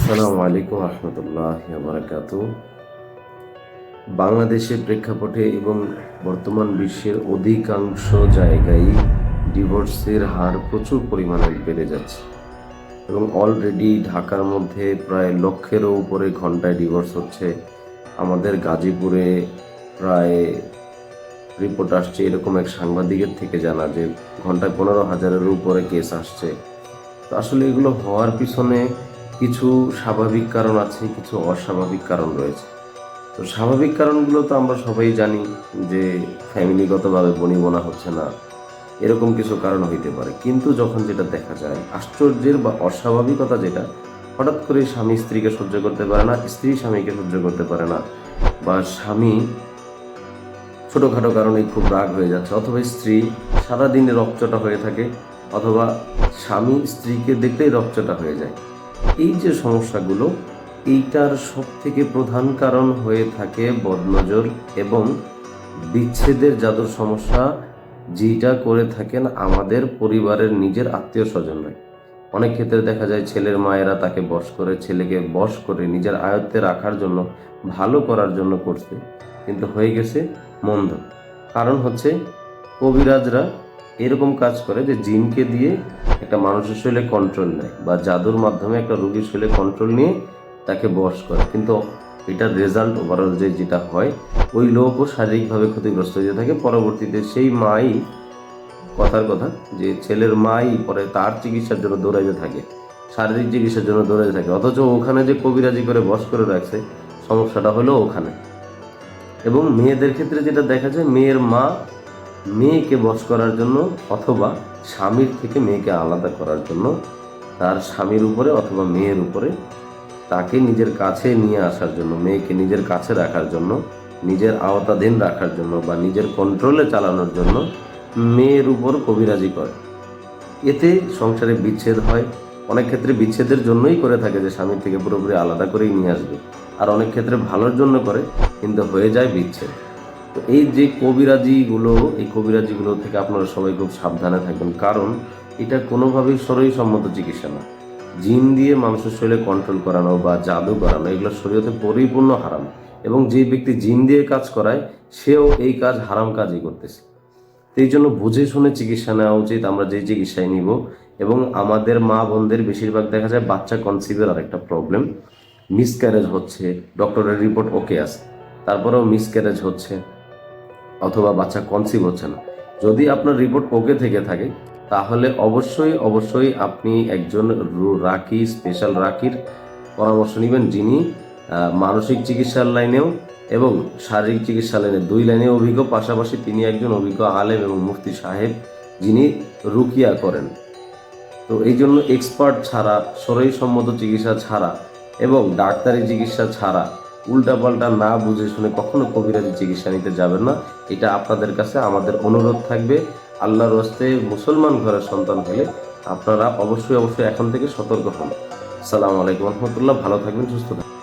আসসালামু আলাইকুম রহমতুল্লাহি ওয়া বারাকাতুহু। বাংলাদেশের প্রেক্ষাপটে এবং বর্তমান বিশ্বের অধিকাংশ জায়গায় ডিভোর্সের হার প্রচুর পরিমাণে বেড়ে যাচ্ছে এবং অলরেডি ঢাকার মধ্যে প্রায় লক্ষেরও উপরে ঘন্টায় ডিভোর্স হচ্ছে। আমাদের গাজীপুরে প্রায় রিপোর্ট আসছে, এরকম এক সাংবাদিকের থেকে জানা যে ঘন্টায় 15,000-এর উপরে কেস আসছে। তো আসলে এগুলো হওয়ার পিছনে কিছু স্বাভাবিক কারণ আছে, কিছু অস্বাভাবিক কারণ রয়েছে। তো স্বাভাবিক কারণগুলো তো আমরা সবাই জানি যে ফ্যামিলিগতভাবে বনিবনা হচ্ছে না, এরকম কিছু কারণ হইতে পারে। কিন্তু যখন যেটা দেখা যায় আশ্চর্যের বা অস্বাভাবিকতা, যেটা হঠাৎ করে স্বামী স্ত্রীকে সহ্য করতে পারে না, স্ত্রী স্বামীকে সহ্য করতে পারে না, বা স্বামী ছোটোখাটো কারণে খুব রাগ হয়ে যাচ্ছে, অথবা স্ত্রী সারাদিনে রকচটা হয়ে থাকে, অথবা স্বামী স্ত্রীকে দেখলেই রকচটা হয়ে যায়। এই যে সমস্যাগুলো, এইটার সব থেকে প্রধান কারণ হয়ে থাকে বদনজর এবং বিচ্ছেদের জাদুর সমস্যা, যেটা করে থাকেন আমাদের পরিবারের নিজের আত্মীয় স্বজনরা। অনেক ক্ষেত্রে দেখা যায় ছেলের মায়েরা তাকে বশ করে, ছেলেকে বশ করে নিজের আয়ত্তে রাখার জন্য, ভালো করার জন্য করছে, কিন্তু হয়ে গেছে মন্দ। কারণ হচ্ছে কবিরাজরা এরকম কাজ করে যে জিনকে দিয়ে একটা মানুষের শরীরে কন্ট্রোল নেয়, বা জাদুর মাধ্যমে একটা রোগীর শরীরে কন্ট্রোল নিয়ে তাকে বশ করে। কিন্তু এটার রেজাল্ট ওভারঅল যেটা হয়, ওই লোকও শারীরিকভাবে ক্ষতিগ্রস্ত হয়ে থাকে। পরবর্তীতে সেই মাই, কথার কথা, যে ছেলের মাই পরে তার চিকিৎসার জন্য দৌড়াইতে থাকে, শারীরিক চিকিৎসার জন্য দৌড়াইতে থাকে, অথচ ওখানে যে কবিরাজি করে বশ করে রাখছে, সমস্যাটা হলো ওখানে। এবং মেয়েদের ক্ষেত্রে যেটা দেখা যায়, মেয়ের মা মেয়েকে বশ করার জন্য, অথবা স্বামীর থেকে মেয়েকে আলাদা করার জন্য, তার স্বামীর উপরে অথবা মেয়ের উপরে তাকে নিজের কাছে নিয়ে আসার জন্য, মেয়েকে নিজের কাছে রাখার জন্য, নিজের আওতাধীন রাখার জন্য, বা নিজের কন্ট্রোলে চালানোর জন্য মেয়ের উপর কবিরাজি করে। এতে সংসারে বিচ্ছেদ হয়। অনেক ক্ষেত্রে বিচ্ছেদের জন্যই করে থাকে, যে স্বামীর থেকে পুরোপুরি আলাদা করেই নিয়ে আসবে। আর অনেক ক্ষেত্রে ভালোর জন্য করে, কিন্তু হয়ে যায় বিচ্ছেদ। তো এই যে কবিরাজিগুলো, এই কবিরাজিগুলো থেকে আপনারা সবাই খুব সাবধানে থাকবেন, কারণ এটা কোনোভাবেই শরীরসম্মত চিকিৎসা না। জিন দিয়ে মানুষের শরীরে কন্ট্রোল করানো বা জাদু করানো, এগুলো শরীয়তে পরিপূর্ণ হারাম। এবং যে ব্যক্তি জিন দিয়ে কাজ করায়, সেও এই কাজ হারাম কাজই করতেছে। এই জন্য বুঝে শুনে চিকিৎসা নেওয়া উচিত, আমরা যে চিকিৎসায় নিব। এবং আমাদের মা বোনদের বেশিরভাগ দেখা যায় বাচ্চা কনসিভের আরেকটা প্রবলেম, মিসক্যারেজ হচ্ছে, ডক্টরের রিপোর্ট ওকে আছে, তারপরেও মিসক্যারেজ হচ্ছে, অথবা বাচ্চা কনসিভ হচ্ছে না। যদি আপনার রিপোর্ট ওকে থেকে থাকে, তাহলে অবশ্যই অবশ্যই আপনি একজন রাকি, স্পেশাল রাকির পরামর্শ নেবেন, যিনি মানসিক চিকিৎসার লাইনেও এবং শারীরিক চিকিৎসা লাইনে, দুই লাইনে অভিজ্ঞ। পাশাপাশি তিনি একজন অভিজ্ঞ আলেম এবং মুফতি সাহেব, যিনি রুকিয়া করেন। তো এই জন্য এক্সপার্ট ছাড়া, শরীরসম্মত চিকিৎসা ছাড়া এবং ডাক্তারি চিকিৎসা ছাড়া উল্টাপাল্টা না বুঝে শুনে কখনো কবিরাজি চিকিৎসা নিতে যাবেন না। এটা আপনাদের কাছে আমাদের অনুরোধ থাকবে। আল্লাহর হস্তে মুসলমান ঘরের সন্তান হলে আপনারা অবশ্যই অবশ্যই এখন থেকে সতর্ক হন। আসসালামু আলাইকুম রহমতুল্লাহ। ভালো থাকবেন, সুস্থ থাকবেন।